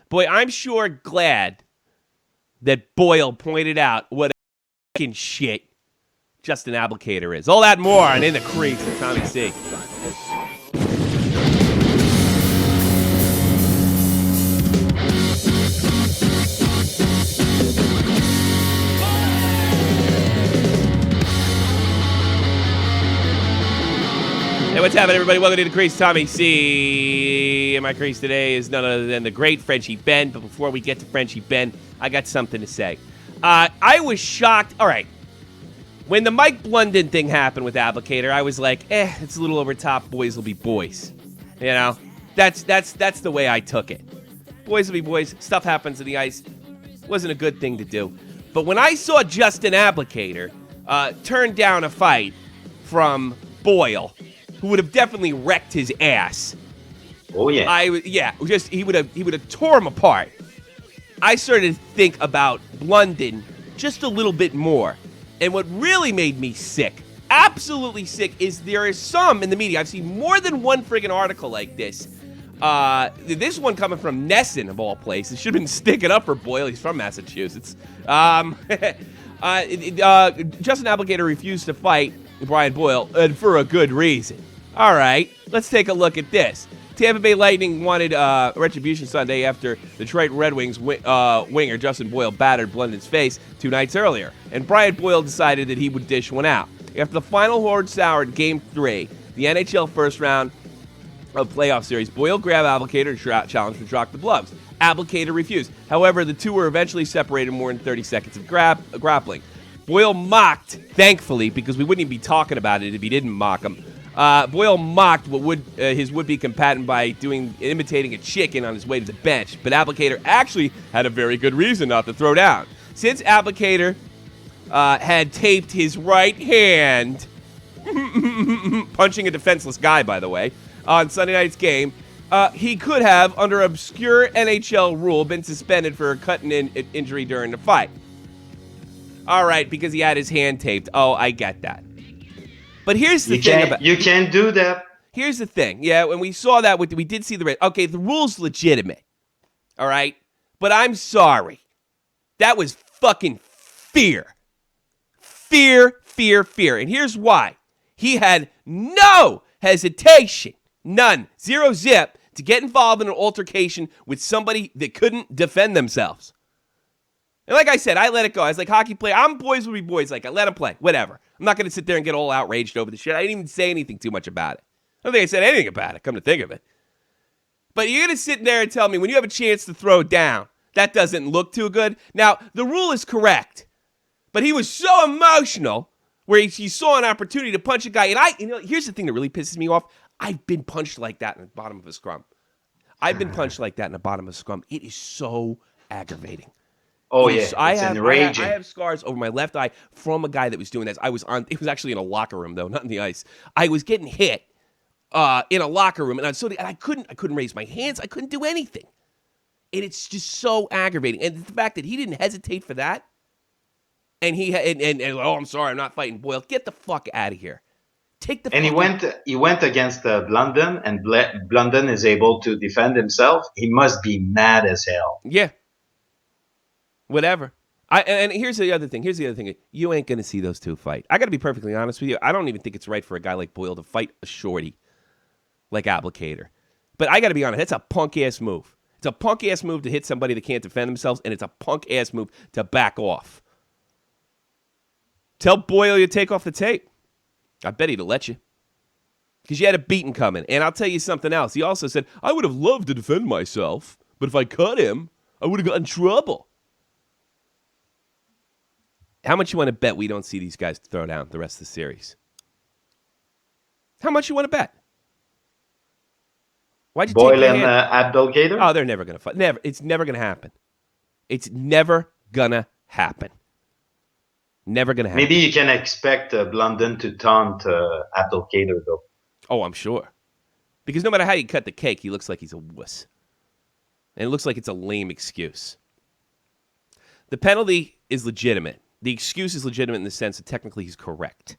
Boy, I'm sure glad that Boyle pointed out what a fucking shit Justin Abdelkader is. All that more on In the Crease with Tommy C. Hey, what's happening, everybody? Welcome to The Crease. Tommy C. And my crease today is none other than the great Frenchie Ben. But before we get to Frenchie Ben, I got something to say. I was shocked. All right. When the Mike Blunden thing happened with Advocare, I was like, it's a little over top. Boys will be boys. You know? That's the way I took it. Boys will be boys. Stuff happens in the ice. Wasn't a good thing to do. But when I saw Justin Abdelkader turn down a fight from Boyle, who would have definitely wrecked his ass. Oh yeah. He would have tore him apart. I started to think about Blunden just a little bit more. And what really made me sick, absolutely sick, is there is some in the media. I've seen more than one friggin' article like this. This one coming from Nesson, of all places. Should have been sticking up for Boyle. He's from Massachusetts. Justin Abdelkader refused to fight Brian Boyle, and for a good reason. All right, let's take a look at this. Tampa Bay Lightning wanted retribution Sunday after Detroit Red Wings winger Justin Boyle battered Blunden's face 2 nights earlier, and Brian Boyle decided that he would dish one out. After the final horde soured Game 3, the NHL first round of playoff series, Boyle grabbed Advocare and challenged to drop the gloves. Advocare refused. However, the two were eventually separated more than 30 seconds of grappling. Boyle mocked, thankfully, because we wouldn't even be talking about it if he didn't mock him. Boyle mocked his would-be combatant by imitating a chicken on his way to the bench, but Advocare actually had a very good reason not to throw down. Since Advocare had taped his right hand, punching a defenseless guy, by the way, on Sunday night's game, he could have, under obscure NHL rule, been suspended for a cut-in injury during the fight. All right, because he had his hand taped. Oh, I get that. But here's the thing about... You can't do that. Here's the thing. Yeah, when we saw that, we did see the... Okay, the rule's legitimate. All right? But I'm sorry. That was fucking fear. Fear. And here's why. He had no hesitation. None. Zero zip to get involved in an altercation with somebody that couldn't defend themselves. And like I said, I let it go. I was like, hockey player, boys will be boys. Like, I let him play. Whatever. I'm not going to sit there and get all outraged over the shit. I didn't even say anything too much about it. I don't think I said anything about it, come to think of it. But you're going to sit there and tell me when you have a chance to throw down, that doesn't look too good. Now, the rule is correct. But he was so emotional where he saw an opportunity to punch a guy. And here's the thing that really pisses me off. I've been punched like that in the bottom of a scrum. It is so aggravating. Oh, yeah, it's enraging. I have scars over my left eye from a guy that was doing this. It was actually in a locker room, though, not in the ice. I was getting hit in a locker room, and I couldn't raise my hands. I couldn't do anything. And it's just so aggravating. And the fact that he didn't hesitate for that, and I'm sorry, I'm not fighting Boyle. Get the fuck out of here. He went against Blunden, and Blunden is able to defend himself. He must be mad as hell. Yeah. Whatever. And here's the other thing. You ain't going to see those two fight. I got to be perfectly honest with you. I don't even think it's right for a guy like Boyle to fight a shorty like Advocare. But I got to be honest. That's a punk-ass move. It's a punk-ass move to hit somebody that can't defend themselves, and it's a punk-ass move to back off. Tell Boyle you take off the tape. I bet he'd let you. Because you had a beating coming. And I'll tell you something else. He also said, I would have loved to defend myself, but if I cut him, I would have got in trouble. How much you want to bet we don't see these guys throw down the rest of the series? How much you want to bet? Why'd you Boyle and Abdelkader? Oh, they're never going to fight. Never. It's never going to happen. It's never going to happen. Never going to happen. Maybe you can expect Blunden to taunt Abdelkader, though. Oh, I'm sure. Because no matter how you cut the cake, he looks like he's a wuss. And it looks like it's a lame excuse. The penalty is legitimate. The excuse is legitimate in the sense that technically he's correct.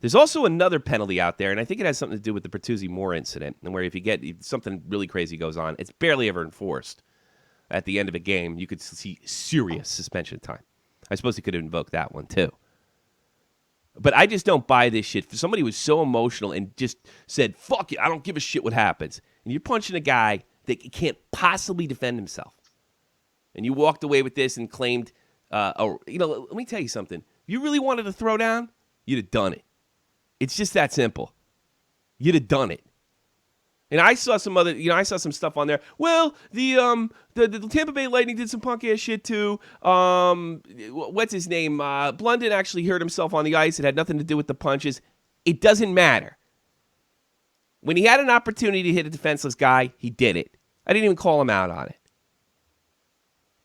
There's also another penalty out there, and I think it has something to do with the Bertuzzi Moore incident, and where if something really crazy goes on, it's barely ever enforced. at the end of a game, you could see serious suspension time. I suppose he could have invoked that one too. But I just don't buy this shit. Somebody was so emotional and just said, fuck it, I don't give a shit what happens. And you're punching a guy that can't possibly defend himself. And you walked away with this and claimed, let me tell you something. If you really wanted to throw down, you'd have done it. It's just that simple. You'd have done it. And I saw some stuff on there. Well, the Tampa Bay Lightning did some punk ass shit too. What's his name? Blunden actually hurt himself on the ice. It had nothing to do with the punches. It doesn't matter. When he had an opportunity to hit a defenseless guy, he did it. I didn't even call him out on it.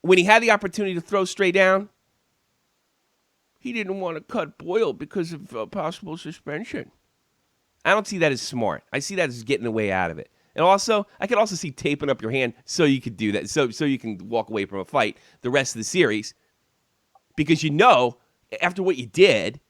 When he had the opportunity to throw straight down, he didn't want to cut Boyle because of possible suspension. I don't see that as smart. I see that as getting a way out of it. And also, I could also see taping up your hand so you could do that, so you can walk away from a fight the rest of the series. Because you know, after what you did,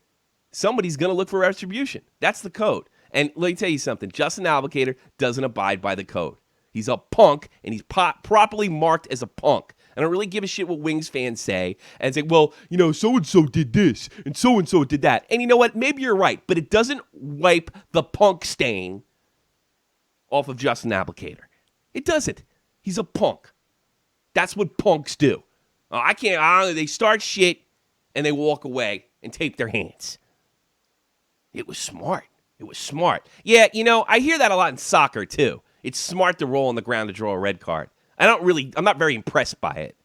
somebody's going to look for retribution. That's the code. And let me tell you something. Justin Abdelkader doesn't abide by the code. He's a punk, and he's properly marked as a punk. I don't really give a shit what Wings fans say and say, well, so-and-so did this and so-and-so did that. And you know what? Maybe you're right, but it doesn't wipe the punk stain off of Justin Abdelkader. It doesn't. He's a punk. That's what punks do. They start shit and they walk away and tape their hands. It was smart. Yeah, I hear that a lot in soccer too. It's smart to roll on the ground to draw a red card. I'm not very impressed by it.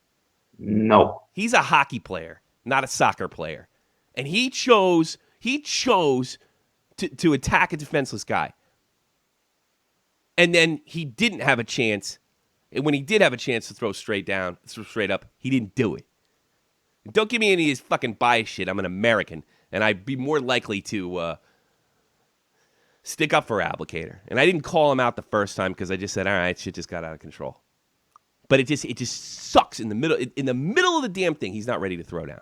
No. He's a hockey player, not a soccer player. And he chose to attack a defenseless guy. And then he didn't have a chance. And when he did have a chance to throw straight up, he didn't do it. And don't give me any of this fucking bias shit. I'm an American, and I'd be more likely to stick up for Advocare. And I didn't call him out the first time because I just said, all right, shit just got out of control. But it just sucks in the middle. In the middle of the damn thing, he's not ready to throw down.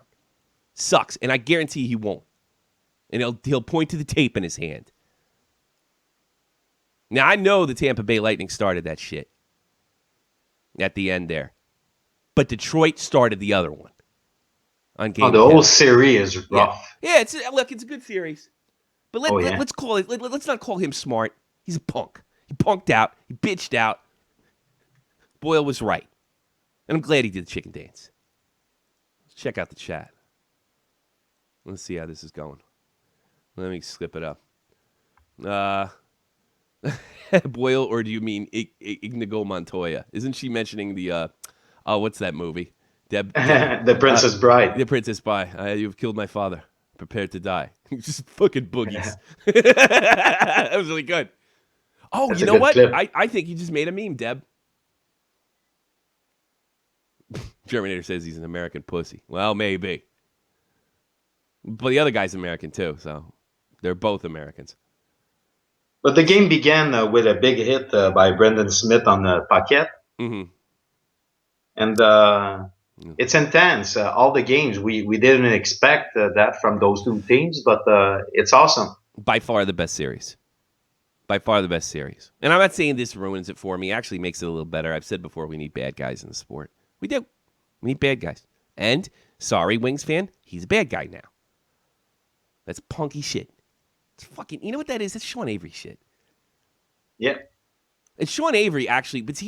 Sucks, and I guarantee he won't. And he'll point to the tape in his hand. Now I know the Tampa Bay Lightning started that shit at the end there, but Detroit started the other one on game. The whole series is rough. Yeah, it's a good series. But let's call it. Let's not call him smart. He's a punk. He punked out. He bitched out. Boyle was right. And I'm glad he did the chicken dance. Let's check out the chat. Let's see how this is going. Let me skip it up. Boyle, or do you mean Inigo Montoya? Isn't she mentioning the, what's that movie? Deb The Princess Bride. The Princess Bride. You've killed my father. Prepared to die. Just fucking boogies. That was really good. Oh, That's you know what? clip. I think you just made a meme, Deb. Germinator says he's an American pussy. Well, maybe. But the other guy's American too, so they're both Americans. But the game began with a big hit by Brendan Smith on the Paquette. Mm-hmm. And it's intense. All the games, we didn't expect that from those two teams, but it's awesome. By far the best series. By far the best series. And I'm not saying this ruins it for me. It actually makes it a little better. I've said before, we need bad guys in the sport. We do. We need bad guys. And, sorry, Wings fan, he's a bad guy now. That's punky shit. It's fucking, you know what that is? That's Sean Avery shit. Yeah. And Sean Avery actually, but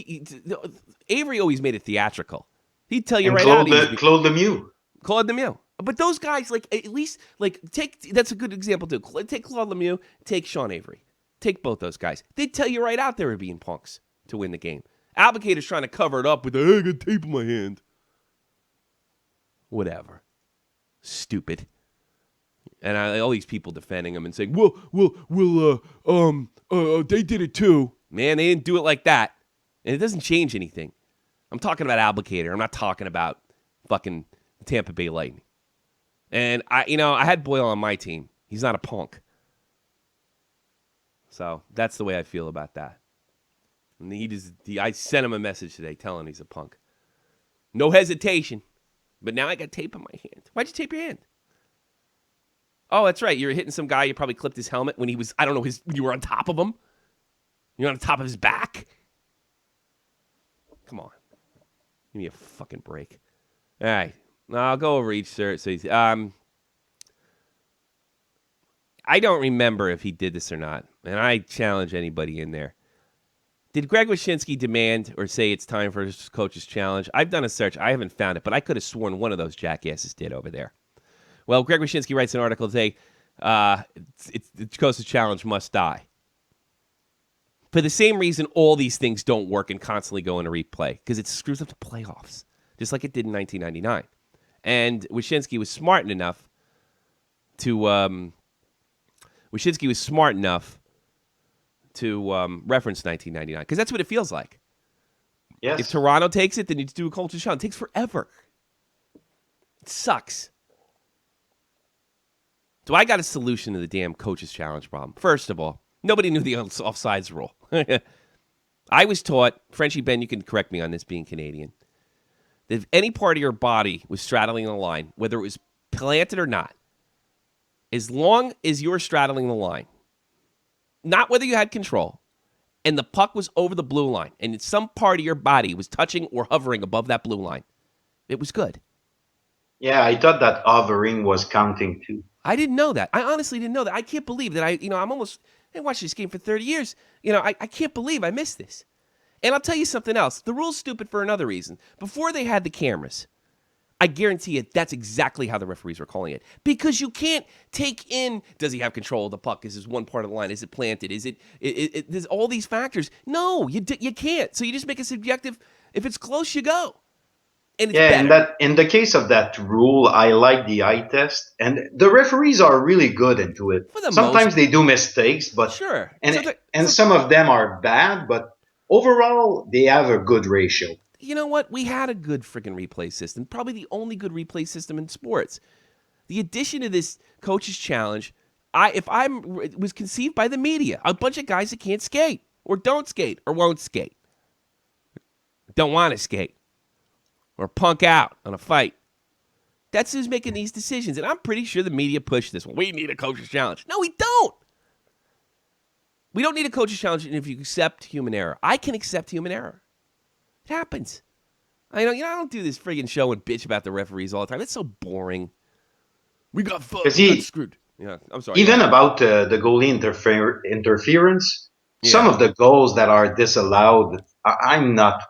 Avery always made it theatrical. He'd tell you And right Claude, out. Claude Lemieux. Claude Lemieux. But those guys, at least, that's a good example too. Take Claude Lemieux, take Sean Avery. Take both those guys. They'd tell you right out they were being punks to win the game. Advocate's trying to cover it up with I got tape in my hand. Whatever. Stupid. And all these people defending him and saying, they did it too. Man, they didn't do it like that. And it doesn't change anything. I'm talking about Advocare. I'm not talking about fucking Tampa Bay Lightning. And I had Boyle on my team. He's not a punk. So that's the way I feel about that. And I sent him a message today telling he's a punk. No hesitation. But now I got tape on my hand. Why'd you tape your hand? Oh, that's right. You were hitting some guy. You probably clipped his helmet when he was, I don't know, when you were on top of him. You're on top of his back. Come on. Give me a fucking break. All right. I'll go over each, sir. So, I don't remember if he did this or not, and I challenge anybody in there. Did Greg Wyshynski demand or say it's time for his coach's challenge? I've done a search. I haven't found it, but I could have sworn one of those jackasses did over there. Well, Greg Wyshynski writes an article today, the coach's challenge must die. For the same reason all these things don't work and constantly go into replay, because it screws up the playoffs, just like it did in 1999. And Wyshynski was smart enough to reference 1999, because that's what it feels like. Yes. If Toronto takes it, then you do a culture shot. It takes forever. It sucks. So I got a solution to the damn coach's challenge problem. First of all, nobody knew the offsides rule. I was taught, Frenchie Ben, you can correct me on this being Canadian, that if any part of your body was straddling the line, whether it was planted or not, as long as you're straddling the line, not whether you had control, and the puck was over the blue line, and some part of your body was touching or hovering above that blue line, it was good. Yeah, I thought that hovering was counting too. I didn't know that. I honestly didn't know that. I can't believe that I watched this game for 30 years. I can't believe I missed this. And I'll tell you something else. The rule's stupid for another reason. Before they had the cameras, I guarantee you that's exactly how the referees were calling it. Because you can't take in, does he have control of the puck? Is this one part of the line? Is it planted? Is it there's all these factors. No, you can't. So you just make it subjective. If it's close, you go. And it's better. And in the case of that rule, I like the eye test, and the referees are really good into it. Sometimes they do mistakes, but sure, and some of them are bad, but overall they have a good ratio. You know what? We had a good freaking replay system, probably the only good replay system in sports. The addition of this coach's challenge, it was conceived by the media, a bunch of guys that can't skate or don't skate or won't skate, don't want to skate. Or punk out on a fight. That's who's making these decisions. And I'm pretty sure the media pushed this one. We need a coach's challenge. No, we don't. We don't need a coach's challenge if you accept human error. I can accept human error. It happens. I don't do this friggin' show and bitch about the referees all the time. It's so boring. We got fucked. We got screwed. Yeah, I'm sorry. Even about the goalie interference, some of the goals that are disallowed, I'm not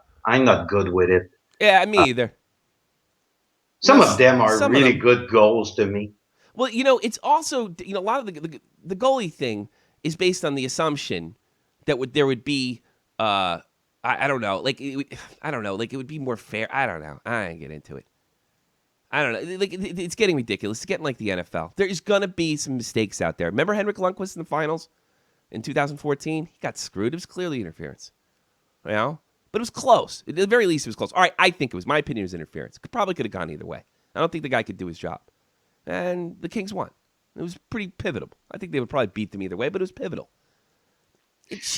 good with it. Yeah, me either. Some of them are really good goals to me. Well, it's also, a lot of the goalie thing is based on the assumption that there would be, I don't know, it would be more fair. I don't know. I ain't get into it. I don't know. Like, it's getting ridiculous. It's getting like the NFL. There's going to be some mistakes out there. Remember Henrik Lundqvist in the finals in 2014? He got screwed. It was clearly interference. But it was close. At the very least, it was close. All right, I think it was. My opinion was interference. Probably could have gone either way. I don't think the guy could do his job. And the Kings won. It was pretty pivotal. I think they would probably beat them either way, but it was pivotal.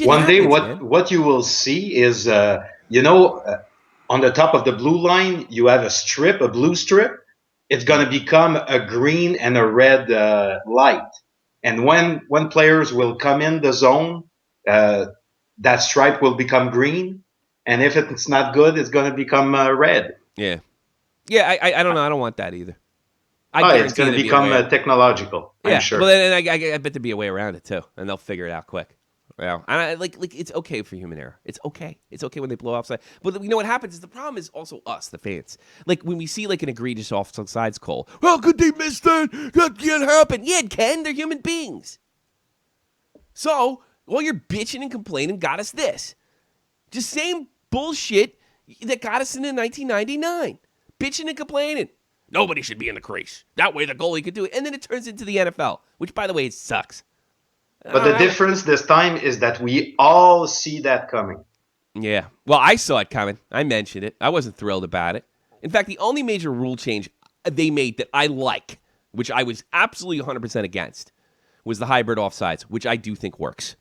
One day, what you will see is, on the top of the blue line, you have a blue strip. It's going to become a green and a red light. And when players will come in the zone, that stripe will become green. And if it's not good, it's going to become red. Yeah. Yeah, I don't know. I don't want that either. It's going to become technological, I'm sure. Well, then I bet there'd be a way around it, too. And they'll figure it out quick. It's okay for human error. It's okay. It's okay when they blow offside. But what happens is the problem is also us, the fans. Like, when we see, an egregious offsides call, how could they miss that? That can't happen. Yeah, it can. They're human beings. So, all your bitching and complaining got us this. Just same bullshit that got us into 1999. Bitching and complaining. Nobody should be in the crease. That way the goalie could do it. And then it turns into the NFL, which, by the way, it sucks. But the difference this time is that we all see that coming. Yeah. Well, I saw it coming. I mentioned it. I wasn't thrilled about it. In fact, the only major rule change they made that I like, which I was absolutely 100% against, was the hybrid offsides, which I do think works.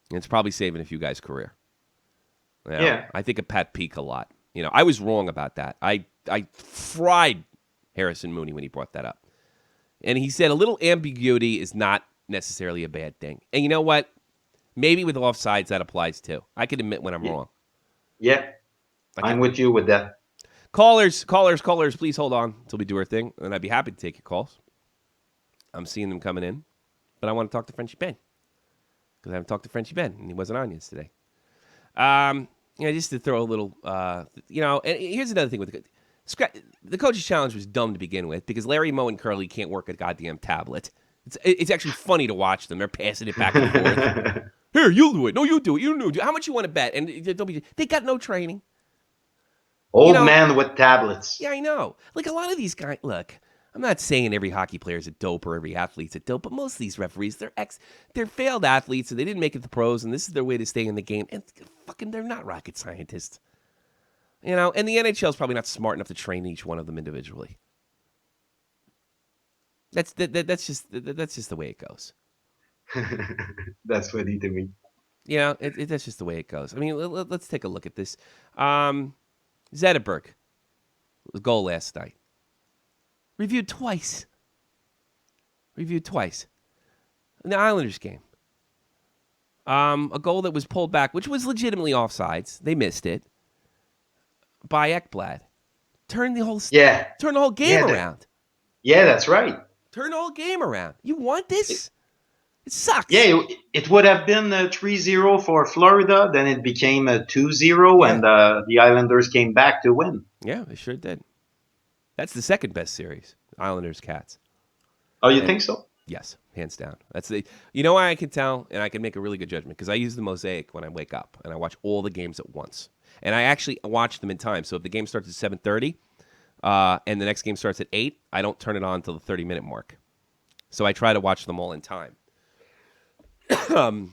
And it's probably saving a few guys' career. Yeah. I think of Pat Peake a lot. I was wrong about that. I fried Harrison Mooney when he brought that up. And he said a little ambiguity is not necessarily a bad thing. And you know what? Maybe with offsides that applies too. I can admit when I'm wrong. Yeah. I'm with you with that. Callers, please hold on until we do our thing, and I'd be happy to take your calls. I'm seeing them coming in, but I want to talk to Frenchie Ben because I haven't talked to Frenchie Ben, and he wasn't on yesterday. Just to throw a little, and here's another thing with the Coach's Challenge was dumb to begin with because Larry, Moe, and Curly can't work a goddamn tablet. It's actually funny to watch them. They're passing it back and forth. Here, you'll do it. No, you do it. You do it. How much you want to bet? And they got no training. Old man with tablets. Yeah, I know. Like a lot of these guys, look, I'm not saying every hockey player is a dope or every athlete's a dope, but most of these referees, they're failed athletes and they didn't make it to pros, and this is their way to stay in the game. And fucking, they're not rocket scientists. And the NHL is probably not smart enough to train each one of them individually. That's just the way it goes. That's funny to me. That's just the way it goes. I mean, let's take a look at this. Zetterberg, goal last night. Reviewed twice. In the Islanders game. A goal that was pulled back, which was legitimately offsides. They missed it. By Ekblad. Turn the whole game around. Yeah, that's right. Turn the whole game around. You want this? It sucks. Yeah, it would have been 3-0 for Florida. Then it became 2-0, and the Islanders came back to win. Yeah, they sure did. That's the second best series, Islanders-Cats. Oh, you think so? Yes, hands down. You know why I can tell, and I can make a really good judgment, because I use the mosaic when I wake up, and I watch all the games at once. And I actually watch them in time. So if the game starts at 7:30 and the next game starts at 8, I don't turn it on until the 30-minute mark. So I try to watch them all in time. And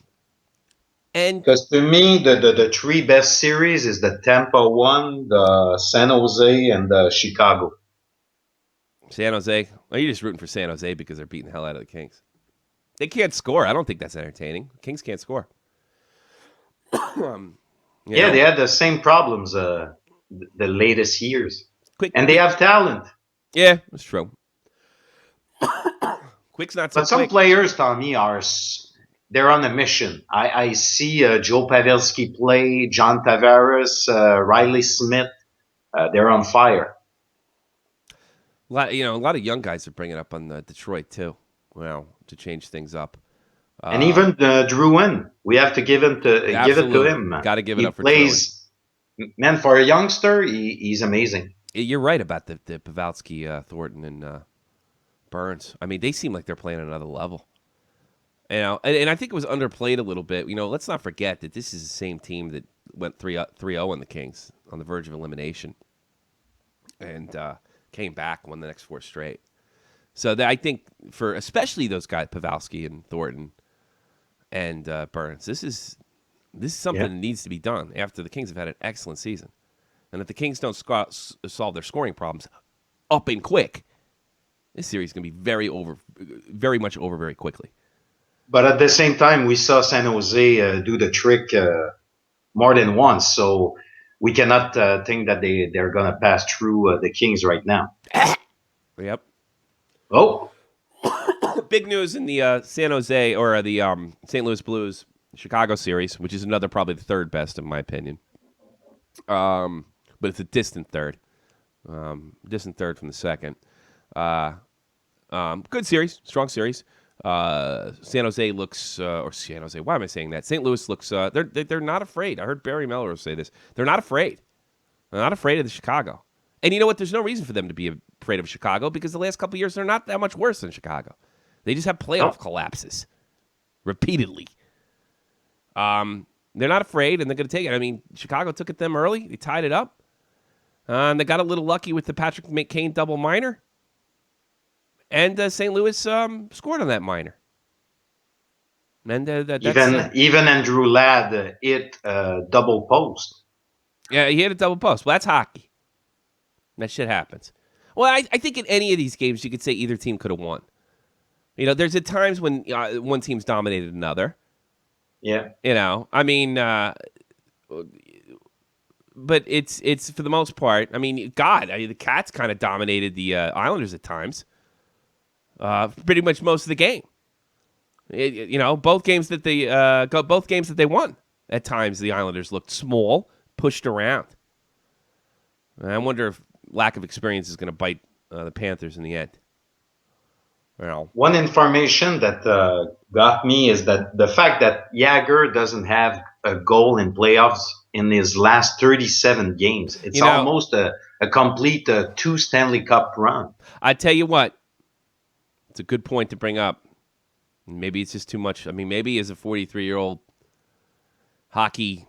because to me, the three best series is the Tampa one, the San Jose, and the Chicago. San Jose? Are you just rooting for San Jose because they're beating the hell out of the Kings? They can't score. I don't think that's entertaining. The Kings can't score. They had the same problems the latest years. And they have talent. Yeah, that's true. Quick's not so But some players, Tommy, they're on a mission. I see Joe Pavelski play, John Tavares, Riley Smith. They're on fire. A lot of young guys are bringing up on Detroit too. Well, to change things up. And even Drouin, we have to give it to him. Got to give it up for plays, Drouin. Man, for a youngster, he's amazing. You're right about the Pavelski, Thornton, and Burns. I mean, they seem like they're playing at another level. And I think it was underplayed a little bit. Let's not forget that this is the same team that went 3-0 on the Kings on the verge of elimination, and came back, won the next 4 straight. So I think for especially those guys, Pavelski and Thornton and Burns, this is something that needs to be done after the Kings have had an excellent season. And if the Kings don't solve their scoring problems up and quick, this series is going to be very much over very quickly. But at the same time, we saw San Jose do the trick more than once, so we cannot think that they're going to pass through the Kings right now. Yep. Oh. Big news in the San Jose or the St. Louis Blues Chicago series, which is probably the third best in my opinion. But it's a distant third. Distant third from the second. Good series, strong series. San Jose looks, or San Jose, why am I saying that? St. Louis looks, they're not afraid. I heard Barry Melrose say this. They're not afraid. They're not afraid of the Chicago. And you know what? There's no reason for them to be afraid of Chicago because the last couple of years, they're not that much worse than Chicago. They just have playoff collapses repeatedly. They're not afraid, and they're going to take it. I mean, Chicago took it them early. They tied it up. And they got a little lucky with the Patrick McCain double minor. And St. Louis scored on that minor. And even Andrew Ladd hit double post. Yeah, he hit a double post. Well, that's hockey. That shit happens. Well, I think in any of these games, you could say either team could have won. There's at times when one team's dominated another. Yeah. I mean, but it's for the most part. I mean, the Cats kind of dominated the Islanders at times. Pretty much most of the game. Both games that they won. At times, the Islanders looked small, pushed around. And I wonder if lack of experience is going to bite the Panthers in the end. One information that got me is that the fact that Jagr doesn't have a goal in playoffs in his last 37 games. It's almost a complete 2 Stanley Cup run. I tell you what, it's a good point to bring up. Maybe it's just too much. I mean, maybe as a 43-year-old hockey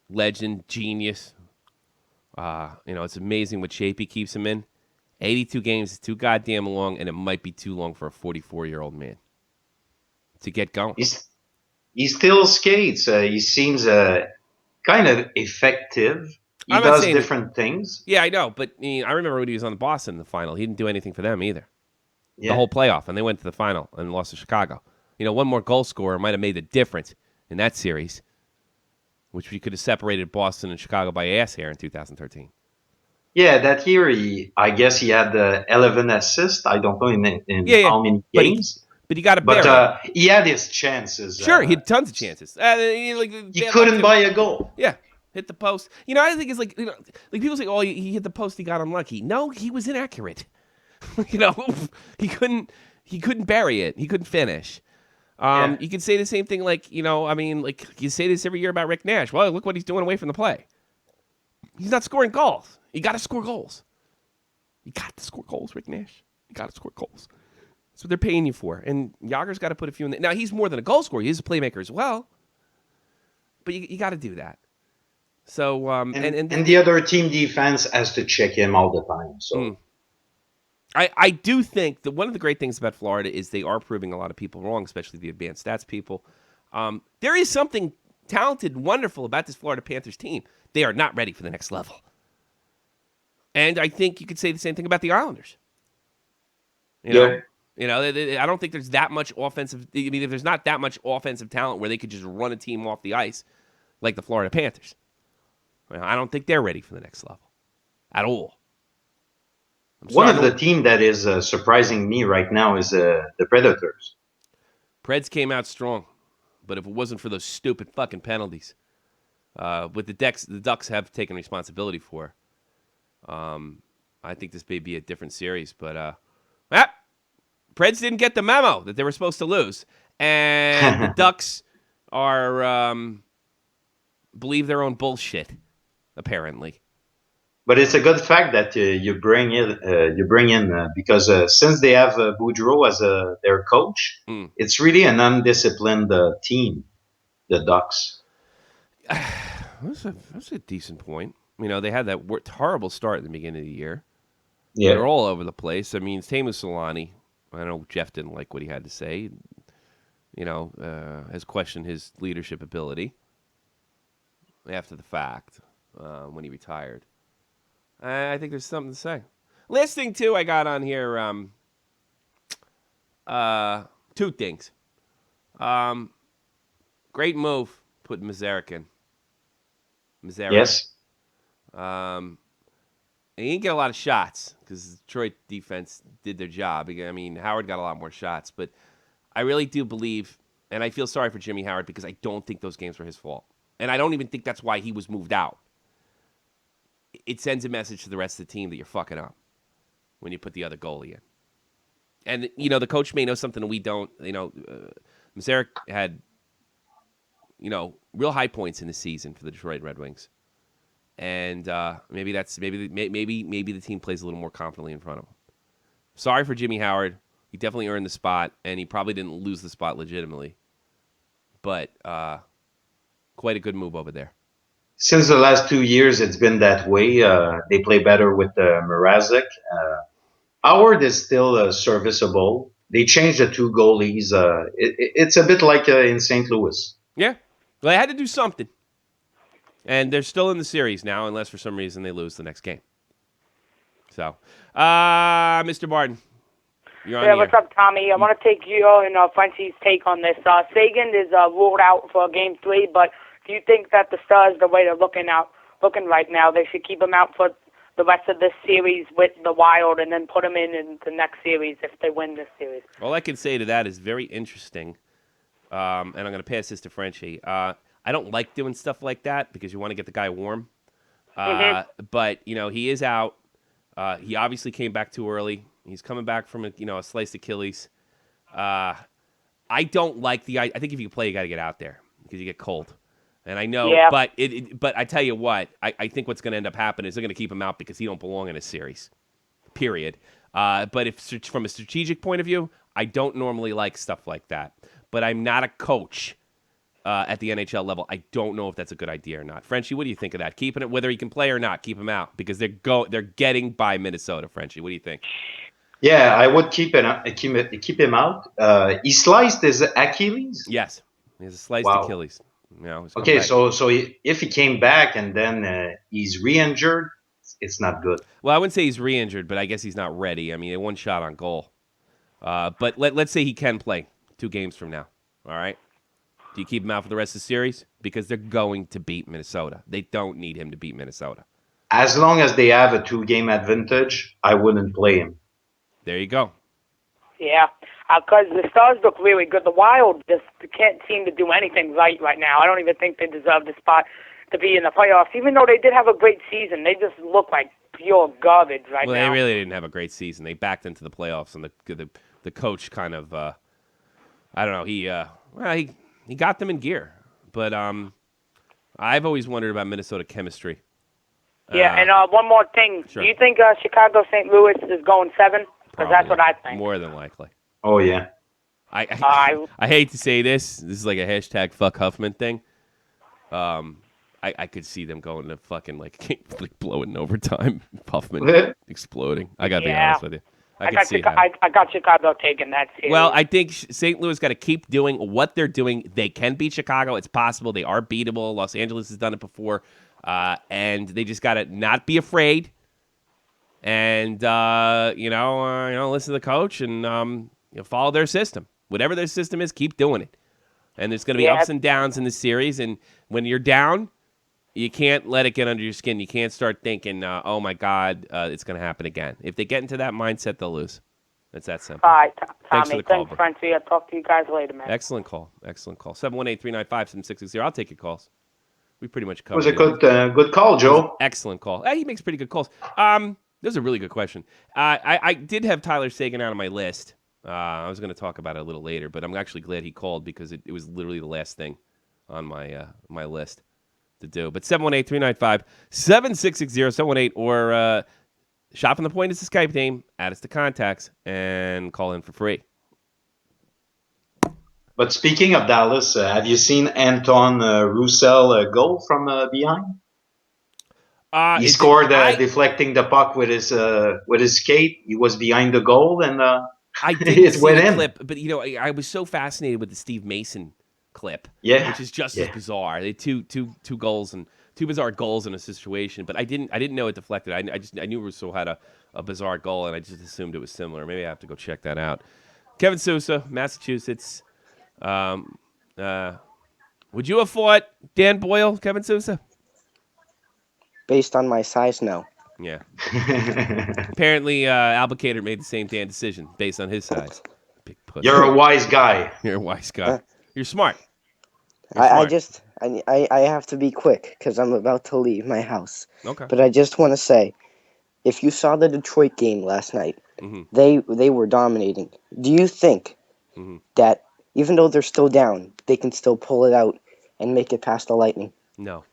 legend, genius, it's amazing what shape he keeps him in. 82 games is too goddamn long, and it might be too long for a 44-year-old man to get going. He still skates. He seems kind of effective. He does different things. Yeah, I know, but I remember when he was on the Boston in the final. He didn't do anything for them either. Yeah. The whole playoff, and they went to the final and lost to Chicago. One more goal scorer might have made the difference in that series, which we could have separated Boston and Chicago by ass hair in 2013. Yeah, that year, I guess he had 11 assists. I don't know in how many games. But he got a bury. But he had his chances. Sure, he had tons of chances. He couldn't buy a goal. Yeah, hit the post. I think it's like people say, oh, he hit the post, he got unlucky. No, he was inaccurate. He couldn't bury it. He couldn't finish. You can say the same thing, you say this every year about Rick Nash. Well, look what he's doing away from the play. He's not scoring goals. You got to score goals. You got to score goals, Rick Nash. You got to score goals. That's what they're paying you for. And Jagr's got to put a few in there. Now, he's more than a goal scorer. He's a playmaker as well. But you got to do that. So, and the other team defense has to check him all the time. So, I do think that one of the great things about Florida is they are proving a lot of people wrong, especially the advanced stats people. There is something talented and wonderful about this Florida Panthers team. They are not ready for the next level. And I think you could say the same thing about the Islanders. I don't think there's that much offensive. I mean, if there's not that much offensive talent where they could just run a team off the ice like the Florida Panthers, I don't think they're ready for the next level at all. One of the team that is surprising me right now is the Predators. Preds came out strong, but if it wasn't for those stupid fucking penalties, with the Ducks have taken responsibility for. I think this may be a different series, but Preds didn't get the memo that they were supposed to lose, and the Ducks are believe their own bullshit, apparently. But it's a good fact that you bring in because since they have Boudreau as their coach, it's really an undisciplined team, the Ducks. That's a decent point. They had that horrible start at the beginning of the year. Yeah. They're all over the place. I mean, Teemu Solani, I know Jeff didn't like what he had to say. Has questioned his leadership ability after the fact when he retired. I think there's something to say. Last thing, too, I got on here, two things. Great move putting Mazarek in. Yes. He didn't get a lot of shots because the Detroit defense did their job. I mean, Howard got a lot more shots, but I really do believe, and I feel sorry for Jimmy Howard because I don't think those games were his fault. And I don't even think that's why he was moved out. It sends a message to the rest of the team that you're fucking up when you put the other goalie in. And, the coach may know something that we don't. Mazarek had, real high points in the season for the Detroit Red Wings. And maybe the team plays a little more confidently in front of him. Sorry for Jimmy Howard. He definitely earned the spot, and he probably didn't lose the spot legitimately. But quite a good move over there. Since the last 2 years, it's been that way. They play better with Mrazek. Howard is still serviceable. They changed the two goalies. It's a bit like in St. Louis. Yeah. Well, they had to do something. And they're still in the series now, unless for some reason they lose the next game. So, Mr. Barton, you're on the air. What's up, Tommy? I want to take you and Frenchie's take on this. Sagan is ruled out for Game 3, but do you think that the Stars, the way they're looking right now, they should keep him out for the rest of this series with the Wild and then put him in the next series if they win this series? All I can say to that is very interesting, and I'm going to pass this to Frenchie. I don't like doing stuff like that because you want to get the guy warm. But, he is out. He obviously came back too early. He's coming back from a sliced Achilles. I don't like I think if you play, you got to get out there because you get cold. And I know, Yeah. but I tell you what, I think what's going to end up happening is they're going to keep him out because he don't belong in a series. Period. But if from a strategic point of view, I don't normally like stuff like that. But I'm not a coach at the NHL level. I don't know if that's a good idea or not. Frenchie, what do you think of that? Keeping it, whether he can play or not, keep him out because they're getting by Minnesota. Frenchie, what do you think? Yeah, I would keep him out. He sliced his Achilles. Yes, he has a sliced Wow. Achilles. Okay, so if he came back and then he's re-injured, it's not good. Well, I wouldn't say he's re-injured, but I guess he's not ready. I mean, one shot on goal. But let's say he can play 2 games from now. All right. Do you keep him out for the rest of the series? Because they're going to beat Minnesota. They don't need him to beat Minnesota. As long as they have a 2-game advantage, I wouldn't play him. There you go. Yeah, because the Stars look really good. The Wild just can't seem to do anything right now. I don't even think they deserve the spot to be in the playoffs, even though they did have a great season. They just look like pure garbage right now. Well, they really didn't have a great season. They backed into the playoffs, and the coach kind of, I don't know, he got them in gear. But I've always wondered about Minnesota chemistry. Yeah, and one more thing. Sure. Do you think Chicago St. Louis is going 7? Because that's what I think. More than likely. Oh, yeah. I hate to say this. This is like a hashtag fuck Huffman thing. I could see them going to fucking like blowing overtime. Huffman exploding. I got to be honest with you. I got Chicago taking that series. Well, I think St. Louis got to keep doing what they're doing. They can beat Chicago. It's possible. They are beatable. Los Angeles has done it before. And they just got to not be afraid. And, listen to the coach and follow their system. Whatever their system is, keep doing it. And there's going to be ups and downs in the series. And when you're down, you can't let it get under your skin. You can't start thinking, oh, my God, it's going to happen again. If they get into that mindset, they'll lose. It's that simple. All right, Thanks Tommy. for the call, Thanks, Frenchie. I'll talk to you guys later, man. Excellent call. 718-395-7660. I'll take your calls. We pretty much covered it. Was a good call, Joe. Excellent call. He makes pretty good calls. This is a really good question. I did have Tyler Seguin on my list. I was going to talk about it a little later, but I'm actually glad he called because it was literally the last thing on my list to do. But 718-395-7660, 718, or Shop from the Point is the Skype name. Add us to contacts and call in for free. But speaking of Dallas, have you seen Anton Roussel goal from behind? He scored deflecting the puck with his skate. He was behind the goal, and I didn't see the clip. But I was so fascinated with the Steve Mason clip, which is just as bizarre. They two goals and 2 bizarre goals in a situation. But I didn't know it deflected. I knew Roussel had a bizarre goal, and I just assumed it was similar. Maybe I have to go check that out. Kevin Sousa, Massachusetts. Would you have fought Dan Boyle, Kevin Sousa? Based on my size, no. Yeah. Apparently, Advocare made the same damn decision based on his size. Big pussy. You're a wise guy. You're a wise guy. You're smart. I have to be quick because I'm about to leave my house. Okay. But I just want to say, if you saw the Detroit game last night, they were dominating. Do you think that even though they're still down, they can still pull it out and make it past the Lightning? No.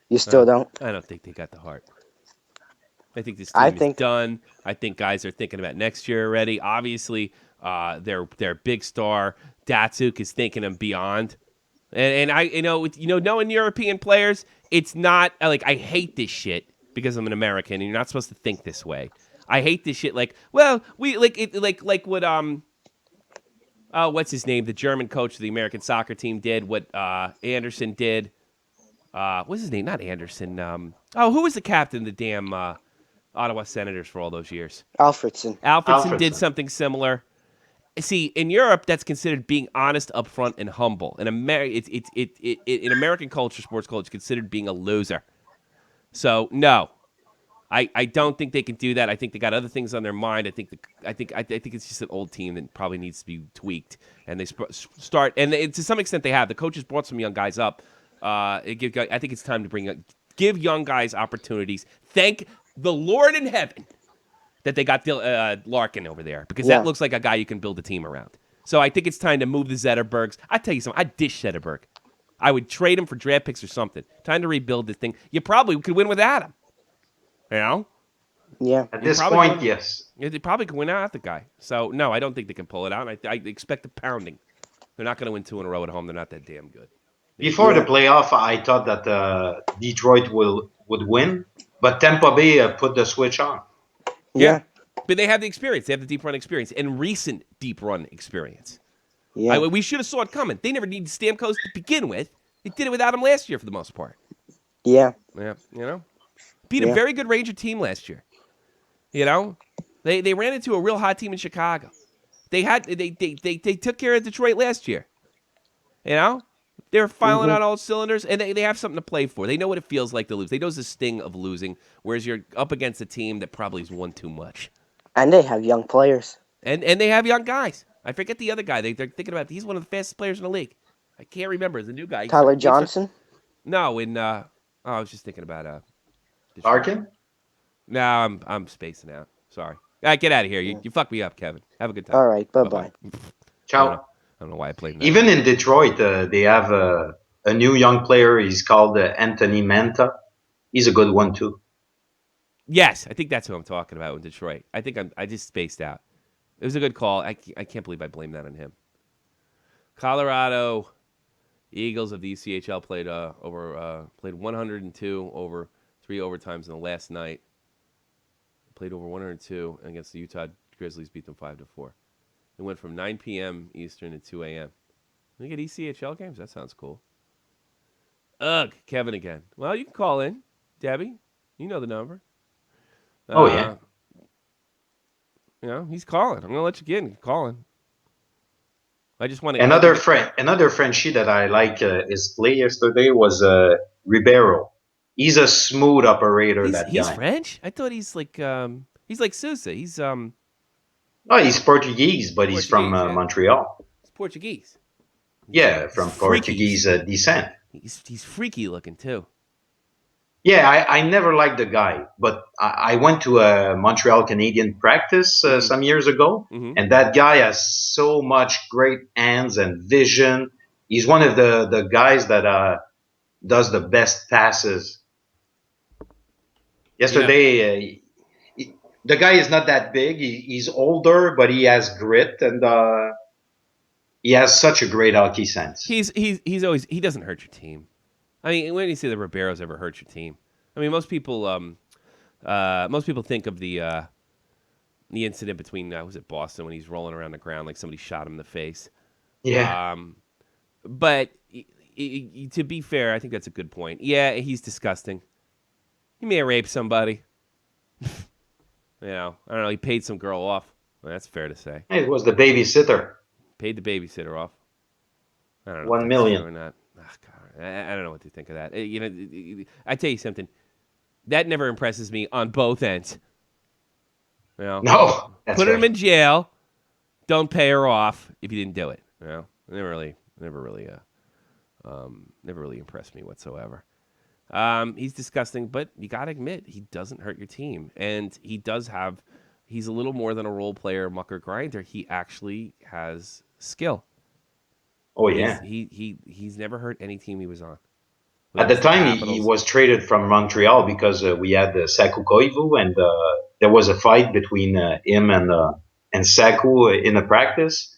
You still don't? I don't think they got the heart. I think this team is done. I think guys are thinking about next year already. Obviously, their big star Datsuk is thinking of beyond. And I knowing European players, it's not like I hate this shit because I'm an American and you're not supposed to think this way. I hate this shit like what what's his name? The German coach of the American soccer team did what Anderson did. What's his name? Not Anderson. Who was the captain of the damn Ottawa Senators for all those years? Alfredson did something similar. See, in Europe, that's considered being honest, upfront, and humble. In in American culture, sports culture, it's considered being a loser. So no, I don't think they can do that. I think they got other things on their mind. I think it's just an old team that probably needs to be tweaked. And they start, and to some extent they have. The coaches brought some young guys up. I think it's time to give young guys opportunities. Thank the Lord in heaven that they got Larkin over there because that looks like a guy you can build a team around. So I think it's time to move the Zetterbergs. I tell you something, I'd dish Zetterberg. I would trade him for draft picks or something. Time to rebuild this thing. You probably could win without him. You know? Yeah. At this point, yes. They probably could win out the guy. So, no, I don't think they can pull it out. I expect a pounding. They're not going to win 2 in a row at home. They're not that damn good. Before the playoff, I thought that Detroit would win, but Tampa Bay put the switch on. Yeah. But they have the experience. They have the deep run experience and recent deep run experience. Yeah. We should have saw it coming. They never needed Stamkos to begin with. They did it without him last year for the most part. Yeah. Yeah, beat a very good Ranger team last year. They ran into a real hot team in Chicago. They took care of Detroit last year. They were filing on all cylinders, and they have something to play for. They know what it feels like to lose. They know the sting of losing, whereas you're up against a team that probably has won too much. And they have young players. And they have young guys. I forget the other guy. They're thinking about. He's one of the fastest players in the league. I can't remember. The new guy. Tyler Johnson? No, I was just thinking about Arkin? No, I'm spacing out. Sorry. All right, get out of here. You fucked me up, Kevin. Have a good time. All right, bye-bye. Ciao. I don't know why I played that. Even in Detroit, they have a new young player. He's called Anthony Manta. He's a good one, too. Yes, I think that's who I'm talking about in Detroit. I think I just spaced out. It was a good call. I can't believe I blamed that on him. Colorado Eagles of the ECHL played 102 over 3 overtimes in the last night. Played over 102 against the Utah Grizzlies, beat them 5-4. It went from 9 p.m. Eastern to 2 a.m. We get ECHL games? That sounds cool. Ugh, Kevin again. Well, you can call in, Debbie. You know the number. Yeah. He's calling. I'm going to let you get in. Calling. I just want to... Another Frenchie that I like his play yesterday was Ribeiro. He's a smooth operator, He's French? I thought he's like Sousa. He's he's Portuguese, but he's from Montreal. He's Portuguese. Yeah, from Portuguese descent. He's freaky looking too. Yeah, I never liked the guy, but I went to a Montreal Canadian practice some years ago, and that guy has so much great hands and vision. He's one of the guys that does the best passes. Yesterday, the guy is not that big. He's older, but he has grit, and he has such a great hockey sense. He doesn't hurt your team. I mean, when do you say the Ribeiros ever hurt your team? I mean, most people think of the incident between was it Boston when he's rolling around the ground like somebody shot him in the face. Yeah. But to be fair, I think that's a good point. Yeah, he's disgusting. He may have raped somebody. I don't know. He paid some girl off. Well, that's fair to say. It was the babysitter. Paid the babysitter off. I don't know. $1 million. Or not. Oh, God, I don't know what to think of that. I tell you something. That never impresses me on both ends. No, that's put him in jail. Don't pay her off if you didn't do it. Never really impressed me whatsoever. He's disgusting, but you got to admit, he doesn't hurt your team. And he's a little more than a role player, mucker grinder. He actually has skill. Oh, yeah. He's never hurt any team he was on. At the time, he was traded from Montreal because we had Saku Koivu, and there was a fight between him and Saku in the practice.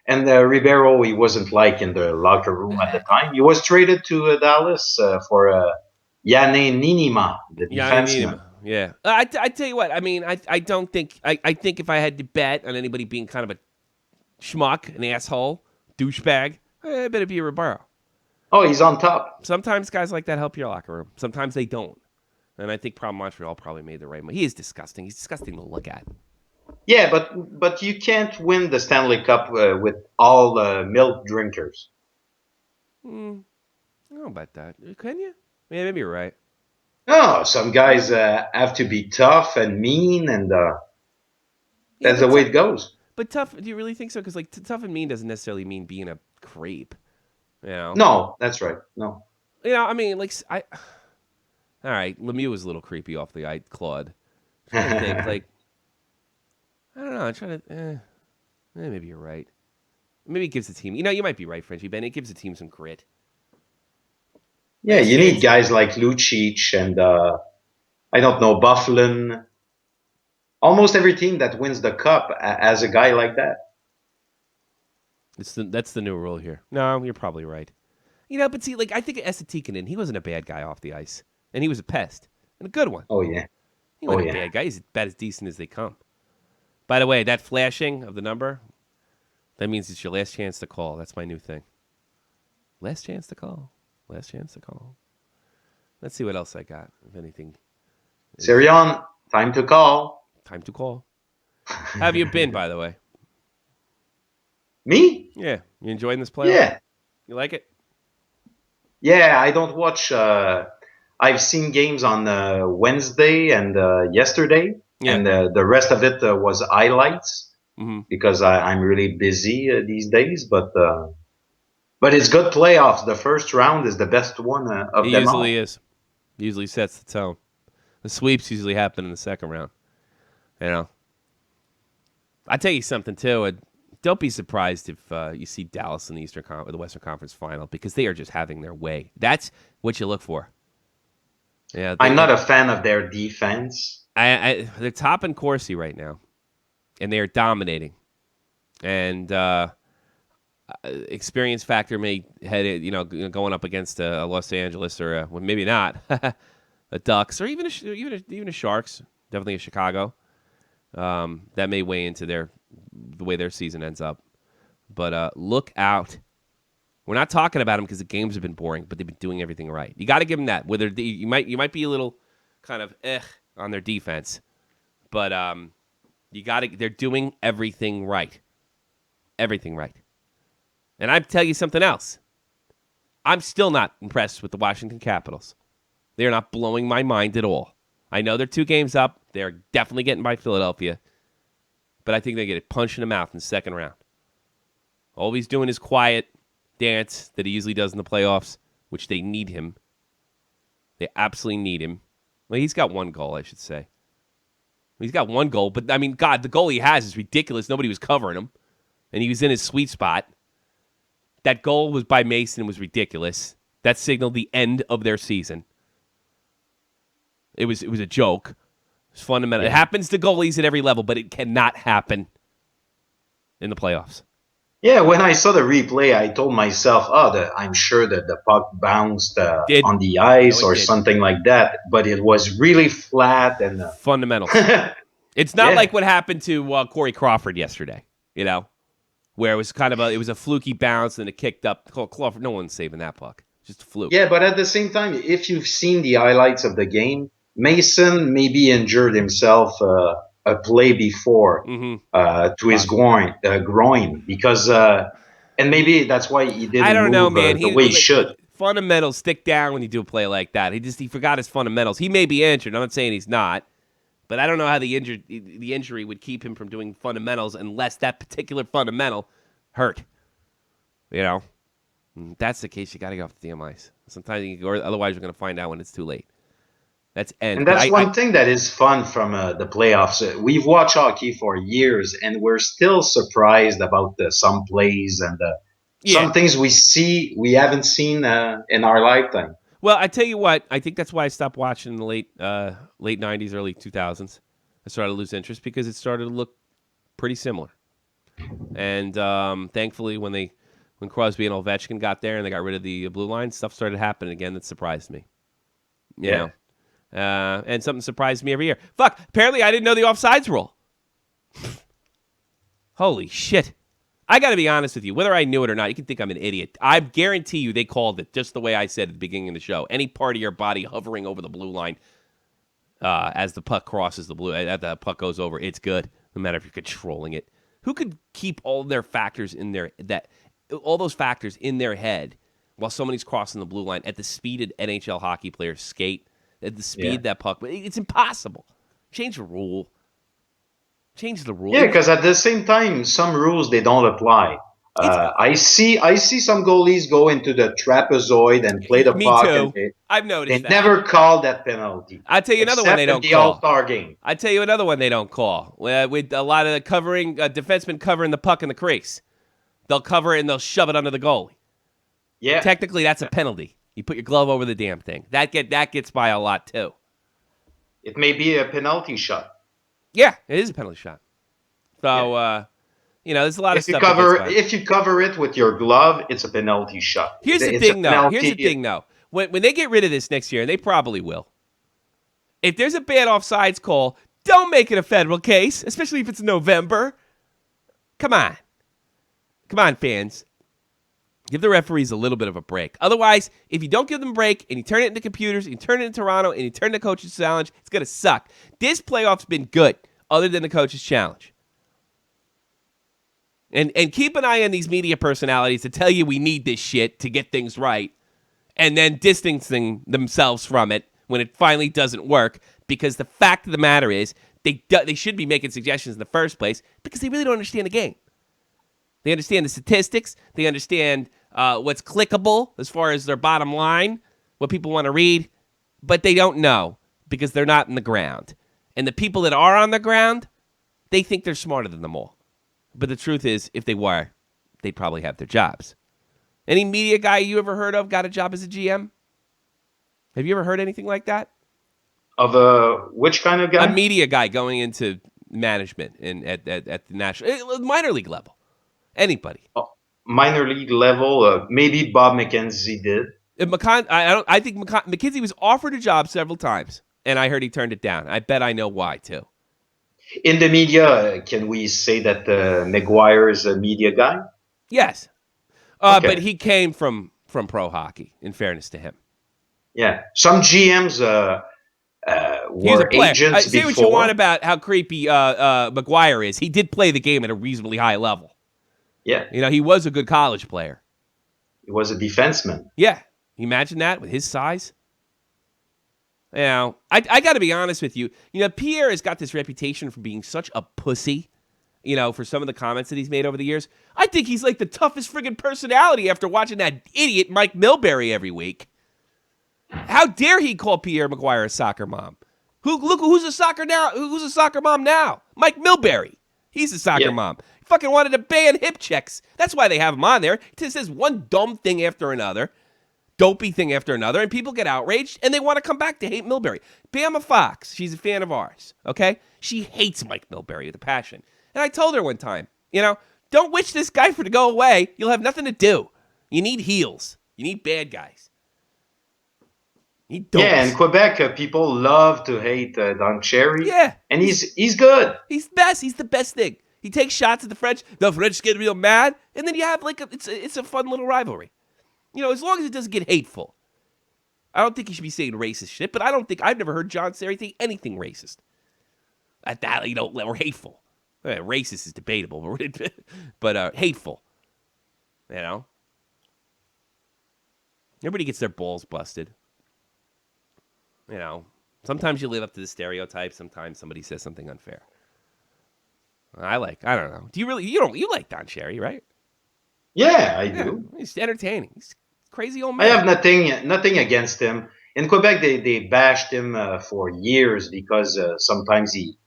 And Ribeiro, he wasn't like in the locker room at the time. He was traded to Dallas for Yanné Ninima, the defenseman. Yeah. I tell you what, I mean, I don't think, I think if I had to bet on anybody being kind of a schmuck, an asshole, douchebag, I bet it'd be Ribeiro. Oh, he's on top. Sometimes guys like that help your locker room. Sometimes they don't. And I think Montreal probably made the right move. He is disgusting. He's disgusting to look at. Yeah, but you can't win the Stanley Cup with all milk drinkers. I don't know about that. Can you? Yeah, maybe you're right. No, some guys have to be tough and mean, and that's the way it goes. But tough, do you really think so? Because like tough and mean doesn't necessarily mean being a creep. No, that's right. No. I mean, like all right, Lemieux was a little creepy off the Claude. trying to think, like, I don't know. I'm trying to. Maybe you're right. Maybe it gives the team. You might be right, Frenchie Ben. It gives the team some grit. Yeah, you need guys like Lucic and I don't know, Bufflin. Almost every team that wins the cup has a guy like that. That's the new rule here. No, you're probably right. But see, like, I think Estetikanen, he wasn't a bad guy off the ice, and he was a pest and a good one. Oh yeah, he wasn't a bad guy. He's about as decent as they come. By the way, that flashing of the number, that means it's your last chance to call. That's my new thing. Last chance to call. Last chance to call. Let's see what else I got. If anything. Sirion, time to call. Time to call. How have you been, by the way? Me? Yeah. You enjoying this playoff? Yeah. You like it? Yeah, I don't watch. I've seen games on Wednesday and yesterday, and the rest of it was highlights because I'm really busy these days. But it's good playoffs. The first round is the best one of them all. It usually is. Usually sets the tone. The sweeps usually happen in the second round. I tell you something too. Don't be surprised if you see Dallas in the the Western Conference Final because they are just having their way. That's what you look for. Yeah, I'm not a fan of their defense. They're topping Corsi right now, and they are dominating. And experience factor may head going up against a Los Angeles or maybe not a Ducks or even a Sharks, definitely a Chicago. That may weigh into the way their season ends up. But look out. We're not talking about them because the games have been boring, but they've been doing everything right. You got to give them that. Whether you might be a little kind of on their defense, but they're doing everything right. Everything right. And I tell you something else. I'm still not impressed with the Washington Capitals. They are not blowing my mind at all. I know they're 2 games up. They're definitely getting by Philadelphia. But I think they get a punch in the mouth in the second round. All he's doing is quiet dance that he usually does in the playoffs, which they need him. They absolutely need him. Well, he's got 1 goal, I should say. He's got 1 goal, but, I mean, God, the goal he has is ridiculous. Nobody was covering him, and he was in his sweet spot. That goal was by Mason was ridiculous. That signaled the end of their season. It was a joke. It's fundamental. Yeah. It happens to goalies at every level, but it cannot happen in the playoffs. Yeah, when I saw the replay, I told myself, I'm sure that the puck bounced on the ice or something like that, but it was really flat and fundamental. It's not like what happened to Corey Crawford yesterday, where it was kind of a fluky bounce and it kicked up. Crawford, no one's saving that puck. Just a fluke. Yeah, but at the same time, if you've seen the highlights of the game, Mason maybe injured himself a play before to his groin because and maybe that's why he didn't move the way he should. Fundamentals stick down when you do a play like that. He forgot his fundamentals. He may be injured. I'm not saying he's not, but I don't know how the injury would keep him from doing fundamentals unless that particular fundamental hurt. If that's the case, you got to go off the damn ice. Sometimes otherwise you're going to find out when it's too late. And that's one thing that is fun from the playoffs. We've watched hockey for years, and we're still surprised about some plays and some things we haven't seen in our lifetime. Well, I tell you what, I think that's why I stopped watching in the late 90s, early 2000s. I started to lose interest because it started to look pretty similar. And thankfully, when Crosby and Ovechkin got there and they got rid of the blue line, stuff started happening again that surprised me. You know? And something surprised me every year. Fuck, apparently I didn't know the offsides rule. Holy shit. I got to be honest with you. Whether I knew it or not, you can think I'm an idiot. I guarantee you they called it just the way I said at the beginning of the show. Any part of your body hovering over the blue line as the puck crosses the blue, as the puck goes over, it's good. No matter if you're controlling it. Who could keep all those factors in their head while somebody's crossing the blue line at the speed that NHL hockey players skate? At the speed that puck, but it's impossible. Change the rule. Change the rule. Yeah, because at the same time, some rules they don't apply. I see some goalies go into the trapezoid and play the Me puck. too. And I've noticed they that. never call that penalty. I'll tell you another one they don't the call. All-Star game. I tell you another one they don't call. With a lot of the covering, defensemen covering the puck in the crease. They'll cover it and they'll shove it under the goalie. Yeah. Technically, that's a penalty. You put your glove over the damn thing. That gets by a lot too. It may be a penalty shot. Yeah, it is a penalty shot. So, there's a lot of stuff. If you cover it with your glove, it's a penalty shot. Here's the thing, though. When they get rid of this next year, and they probably will, if there's a bad offsides call, don't make it a federal case, especially if it's November. Come on, fans. Give the referees a little bit of a break. Otherwise, if you don't give them a break and you turn it into computers, and you turn it into Toronto, and you turn it into Coach's Challenge, it's going to suck. This playoff's been good, other than the Coach's Challenge. And keep an eye on these media personalities to tell you we need this shit to get things right, and then distancing themselves from it when it finally doesn't work, because the fact of the matter is they should be making suggestions in the first place because they really don't understand the game. They understand the statistics. They understand what's clickable as far as their bottom line, what people want to read, but they don't know because they're not in the ground. And the people that are on the ground, they think they're smarter than them all. But the truth is, if they were, they'd probably have their jobs. Any media guy you ever heard of got a job as a GM? Have you ever heard anything like that? Of which kind of guy? A media guy going into management at the national, minor league level. Anybody. Minor league level, maybe Bob McKenzie did. I think McKenzie was offered a job several times, and I heard he turned it down. I bet I know why, too. In the media, can we say that McGuire is a media guy? Yes. Okay. But he came from pro hockey, in fairness to him. Yeah. Some GMs were agents say before. What you want about how creepy McGuire is. He did play the game at a reasonably high level. Yeah. He was a good college player. He was a defenseman. Yeah. Can you imagine that with his size? I got to be honest with you. Pierre has got this reputation for being such a pussy, for some of the comments that he's made over the years. I think he's like the toughest friggin' personality after watching that idiot Mike Milbury every week. How dare he call Pierre McGuire a soccer mom? Who's a soccer mom now? Mike Milbury. He's a soccer mom. He fucking wanted to ban hip checks. That's why they have him on there. He just says one dumb thing after another. Dopey thing after another, and people get outraged, and they want to come back to hate Milbury. Bama Fox, she's a fan of ours, okay? She hates Mike Milbury with a passion. And I told her one time, don't wish this guy to go away. You'll have nothing to do. You need heels. You need bad guys. Yeah, in Quebec, people love to hate Don Cherry. Yeah. And he's good. He's best. He's the best thing. He takes shots at the French. The French get real mad, and then you have it's a fun little rivalry. As long as it doesn't get hateful. I don't think he should be saying racist shit, but I've never heard John Cherry say anything racist. At that, or hateful. Racist is debatable, but hateful. Everybody gets their balls busted. Sometimes you live up to the stereotype. Sometimes somebody says something unfair. I don't know. Do you really? You like Don Cherry, right? Yeah, I do. He's entertaining. He's a crazy old man. I have nothing against him. In Quebec, they bashed him for years because sometimes he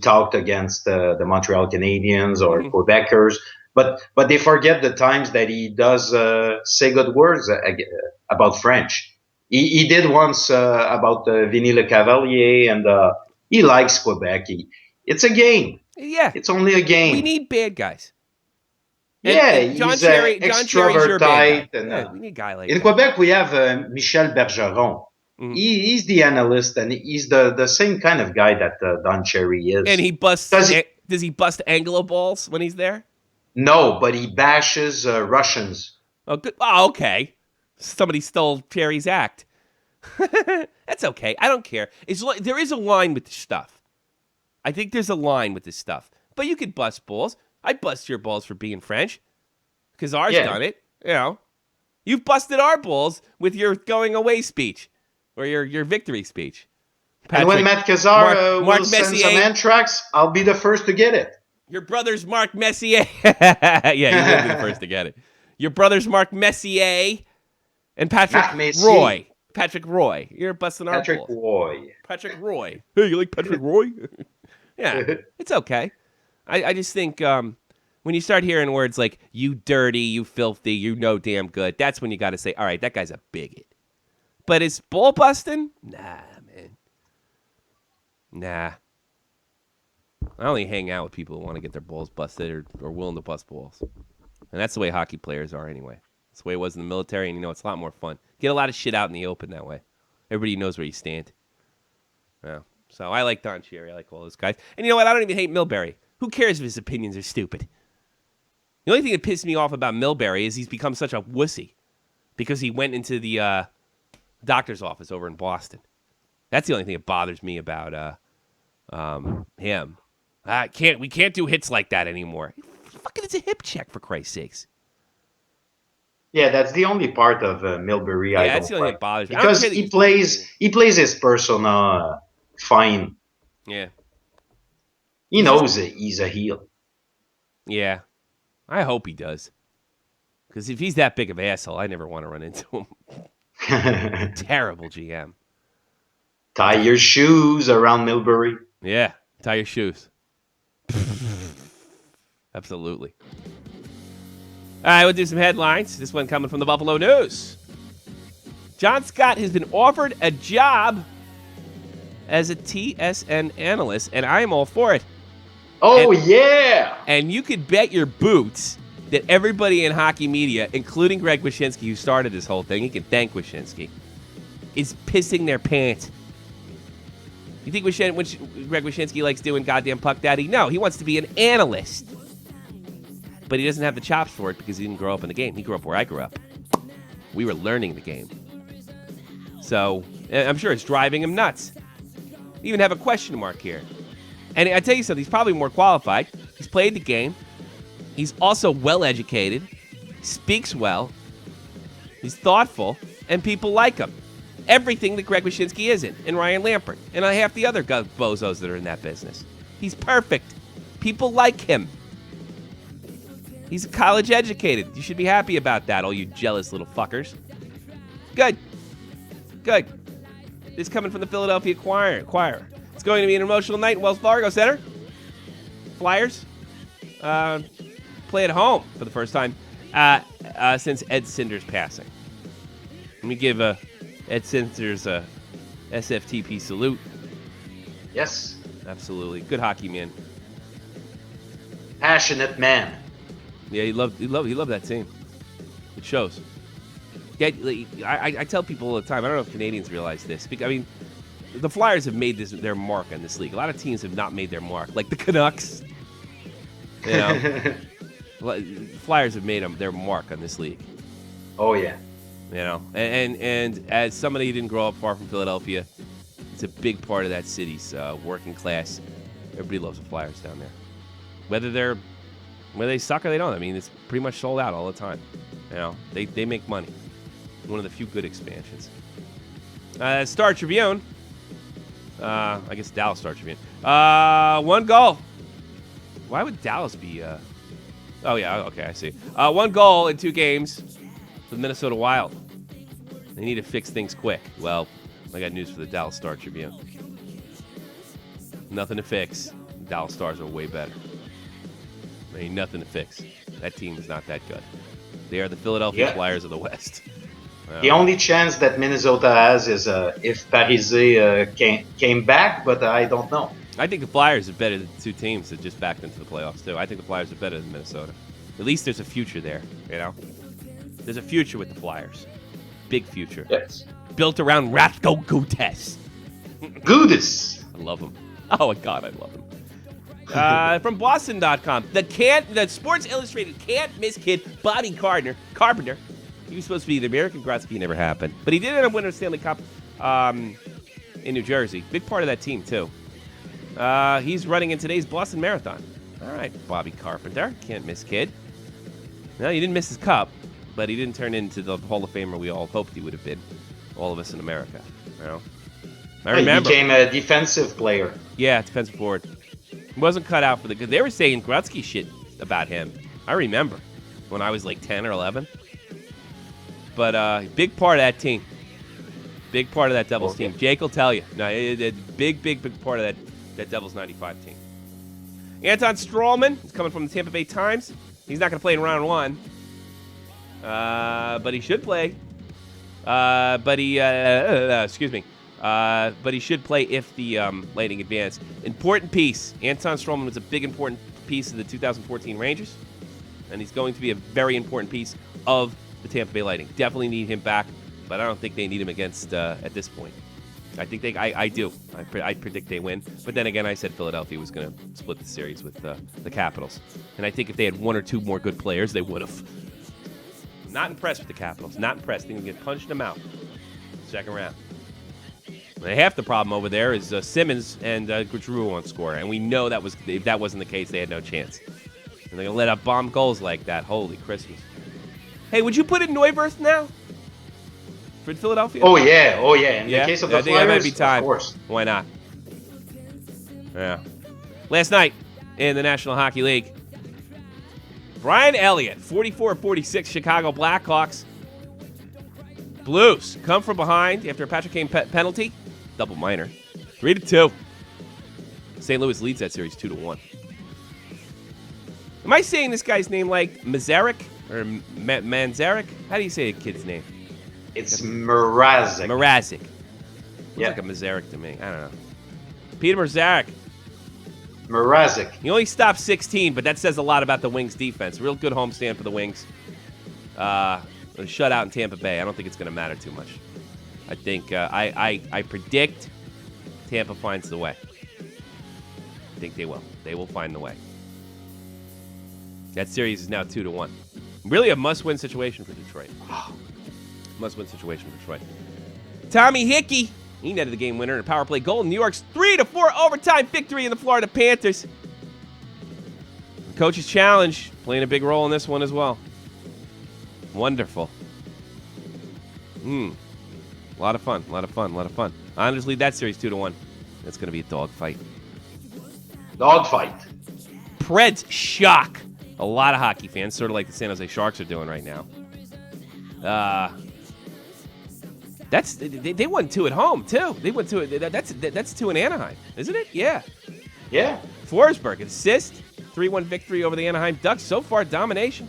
talked against the Montreal Canadiens or Quebecers, but they forget the times that he does say good words about French. He did once about Vinny Le Cavalier, and he likes Quebec. It's a game. Yeah, it's only a game. We need bad guys. And John he's Cherry's your bad guy. And, we need a guy like in that. Quebec, we have Michel Bergeron. Mm-hmm. He's the analyst, and he's the same kind of guy that Don Cherry is. And he busts. Does he bust Anglo balls when he's there? No, but he bashes Russians. Oh, good. Oh, okay. Somebody stole Cherry's act. That's okay. I don't care. There is a line with this stuff. I think there's a line with this stuff. But you could bust balls. I bust your balls for being French, because ours done it. You've busted our balls with your going away speech or your victory speech. Patrick, and when Matt Kazar will send some anthrax, I'll be the first to get it. Your brother's Mark Messier. Yeah, you will be the first to get it. Your brother's Mark Messier and Patrick Roy. Patrick Roy. You're busting our balls. Patrick Roy. Hey, you like Patrick Roy? Yeah, it's okay. I just think when you start hearing words like, you dirty, you filthy, you no damn good, that's when you got to say, all right, that guy's a bigot. But is ball busting? Nah, man. Nah. I only hang out with people who want to get their balls busted or willing to bust balls. And that's the way hockey players are anyway. That's the way it was in the military, and it's a lot more fun. Get a lot of shit out in the open that way. Everybody knows where you stand. Yeah. So I like Don Cherry. I like all those guys. And you know what? I don't even hate Milbury. Who cares if his opinions are stupid? The only thing that pissed me off about Milbury is he's become such a wussy because he went into the doctor's office over in Boston. That's the only thing that bothers me about him. We can't do hits like that anymore. Fucking, it's a hip check, for Christ's sakes. Yeah, that's the only part of Milbury I don't that's the only thing that bothers me. Because he plays his persona fine. Yeah. He knows he's a heel. Yeah. I hope he does. Because if he's that big of an asshole, I never want to run into him. Terrible GM. Tie your shoes around Milbury. Yeah, tie your shoes. Absolutely. All right, we'll do some headlines. This one coming from the Buffalo News. John Scott has been offered a job as a TSN analyst, and I am all for it. Oh, yeah! And you could bet your boots that everybody in hockey media, including Greg Wyshynski, who started this whole thing, he can thank Wyshynski, is pissing their pants. You think Greg Wyshynski likes doing goddamn Puck Daddy? No, he wants to be an analyst. But he doesn't have the chops for it because he didn't grow up in the game. He grew up where I grew up. We were learning the game. So, I'm sure it's driving him nuts. We even have a question mark here. And I tell you something, he's probably more qualified. He's played the game. He's also well-educated, speaks well, he's thoughtful, and people like him. Everything that Greg Wyshynski isn't, and Ryan Lampert, and half the other bozos that are in that business. He's perfect. People like him. He's college educated. You should be happy about that, all you jealous little fuckers. Good. Good. This is coming from the Philadelphia Inquirer. It's going to be an emotional night in Wells Fargo Center. Flyers play at home for the first time since Ed Cinder's passing. Let me give Ed Cinder's a SFTP salute. Yes. Absolutely. Good hockey man. Passionate man. Yeah, he loved that team. It shows. Yeah, I tell people all the time, I don't know if Canadians realize this. I mean, the Flyers have made their mark on this league. A lot of teams have not made their mark, like the Canucks. You know, Flyers have made their mark on this league. Oh yeah. You know, and as somebody who didn't grow up far from Philadelphia, it's a big part of that city's working class. Everybody loves the Flyers down there, whether they suck or they don't. I mean, it's pretty much sold out all the time. You know, they make money. One of the few good expansions. Star Tribune. I guess Dallas Star Tribune. 1 goal. Why would Dallas be? Oh yeah, okay, I see. 1 goal in 2 games for the Minnesota Wild. They need to fix things quick. Well, I got news for the Dallas Star Tribune. Nothing to fix. The Dallas Stars are way better. There ain't nothing to fix. That team is not that good. They are the Philadelphia Flyers of the West. The only chance that Minnesota has is if Parise came back, but I don't know. I think the Flyers are better than the 2 teams that just backed into the playoffs, too. I think the Flyers are better than Minnesota. At least there's a future there, you know? There's a future with the Flyers. Big future. Yes. Built around Ratko Gudas. Gudas. I love him. Oh, my God, I love him. From Boston.com, the Sports Illustrated can't-miss kid, Bobby Carpenter. He was supposed to be the American Gretzky, never happened. But he did end up winning a Stanley Cup in New Jersey. Big part of that team, too. He's running in today's Boston Marathon. All right, Bobby Carpenter. Can't miss kid. No, he didn't miss his cup, but he didn't turn into the Hall of Famer we all hoped he would have been. All of us in America. You know? I remember. He became a defensive player. Yeah, defensive forward. He wasn't cut out for the good. They were saying Gretzky shit about him. I remember when I was like 10 or 11. But big part of that team. Big part of that Devils team. Jake will tell you. No, big part of that Devils 95 team. Anton Strawman is coming from the Tampa Bay Times. He's not going to play in round 1. But he should play. But he should play if the Lightning advance. Important piece. Anton Strawman was a big important piece of the 2014 Rangers. And he's going to be a very important piece of the Tampa Bay Lightning. Definitely need him back, but I don't think they need him against at this point. I think I do. I predict they win. But then again, I said Philadelphia was going to split the series with the Capitals. And I think if they had one or two more good players, they would have. Not impressed with the Capitals. Not impressed. They can get punched them out. Second round. And half the problem over there is Simmons and Gaudreau on score. And we know if that wasn't the case, they had no chance. And they're going to let up bomb goals like that. Holy Christmas. Hey, would you put in Neuwirth now? For Philadelphia? Oh, yeah. In the case of the I think that might be Flyers, time. of course. Why not? Yeah. Last night in the National Hockey League, Brian Elliott, 44-46, Chicago Blackhawks. Blues come from behind after a Patrick Kane penalty. Double minor. 3-2. St. Louis leads that series 2-1. Am I saying this guy's name like Mazarek or Manzarek? How do you say a kid's name? It's Mrazek. Mrazek. Yeah. Looks like a Mazarek to me. I don't know. Peter Mrazek. Mrazek. He only stopped 16, but that says a lot about the Wings' defense. Real good homestand for the Wings. A shutout in Tampa Bay. I don't think it's going to matter too much. I think I predict Tampa finds the way. I think they will. They will find the way. That series is now 2-1. Really a must-win situation for Detroit. Must-win situation for Detroit. Tommy Hickey. He netted the game winner in a power play goal in New York's 3-4 overtime victory in the Florida Panthers. The coach's challenge playing a big role in this one as well. Wonderful. A lot of fun. Honestly, that series 2-1. That's going to be a dogfight. Dogfight. Preds shock a lot of hockey fans, sort of like the San Jose Sharks are doing right now. They won 2 at home too. They won 2. That's 2 in Anaheim, isn't it? Yeah. Forsberg assist, 3-1 victory over the Anaheim Ducks. So far, domination.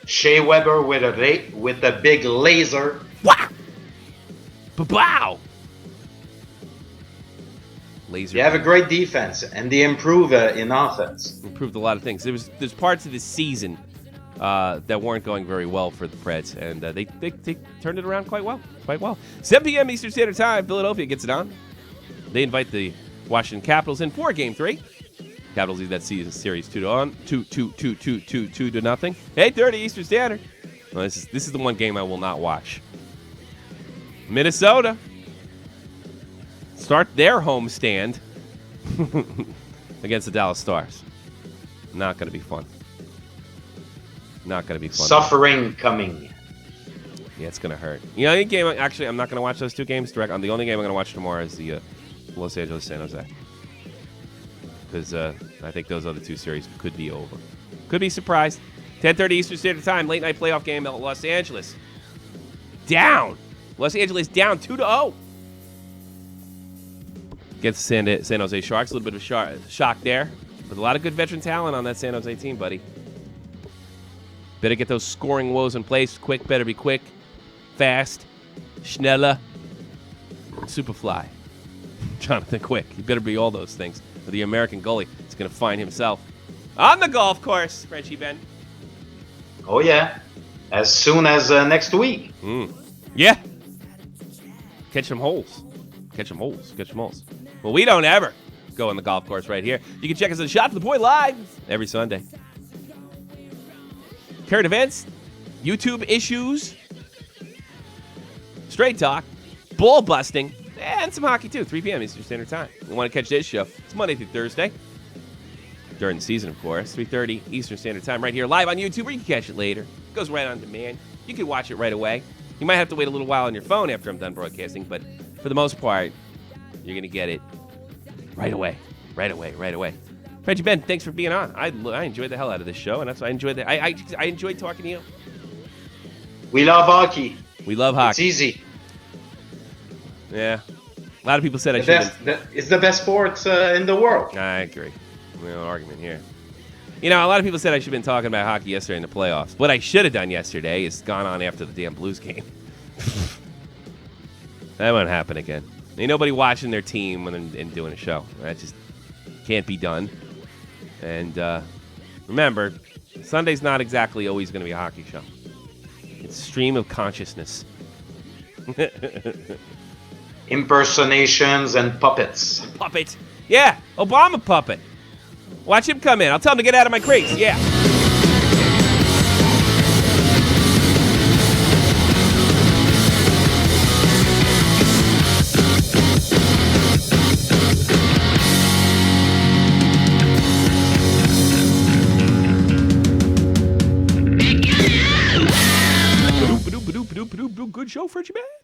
Shea Weber with a big laser. Wow! Ba-bow! Laser. They have a great defense, and they improve in offense. Improved a lot of things. There's parts of the season that weren't going very well for the Preds, and they turned it around quite well. 7 p.m. Eastern Standard Time, Philadelphia gets it on. They invite the Washington Capitals in for Game 3. Capitals lead that series 2-0. 8:30 Eastern Standard. Well, this is the one game I will not watch. Minnesota start their homestand against the Dallas Stars. Not going to be fun. Suffering coming. Yeah, it's going to hurt. You know, any game, actually, I'm not going to watch those 2 games direct. The only game I'm going to watch tomorrow is the Los Angeles San Jose. Because I think those other 2 series could be over. Could be surprised. 10:30 Eastern Standard Time, late night playoff game at Los Angeles. Down. Los Angeles down 2-0. Against the San Jose Sharks. A little bit of a shock there. But a lot of good veteran talent on that San Jose team, buddy. Better get those scoring woes in place. Quick, better be quick. Fast. Schneller. Superfly. Jonathan Quick. He better be all those things. Or the American goalie is going to find himself on the golf course, Frenchie Ben. Oh, yeah. As soon as next week. Yeah. Catch some holes. Well, we don't ever go on the golf course right here. You can check us at Shot from the Point live every Sunday. Current events, YouTube issues, straight talk, ball busting, and some hockey too. 3 p.m. Eastern Standard Time. You want to catch this show? It's Monday through Thursday. During the season, of course. 3:30 Eastern Standard Time right here live on YouTube, or you can catch it later. It goes right on demand. You can watch it right away. You might have to wait a little while on your phone after I'm done broadcasting, but for the most part, you're going to get it right away. Reggie Ben, thanks for being on. I enjoyed the hell out of this show, and that's why I enjoyed it. I enjoyed talking to you. We love hockey. We love hockey. It's easy. Yeah. A lot of people said it's the best sport in the world. I agree. No argument here. You know, a lot of people said I should have been talking about hockey yesterday in the playoffs. What I should have done yesterday is gone on after the damn Blues game. That won't happen again. Ain't nobody watching their team and doing a show. That just can't be done. And remember, Sunday's not exactly always going to be a hockey show. It's stream of consciousness. Impersonations and puppets. Puppet. Yeah, Obama puppet. Watch him come in. I'll tell him to get out of my crates. Yeah. Good show, Frenchie man.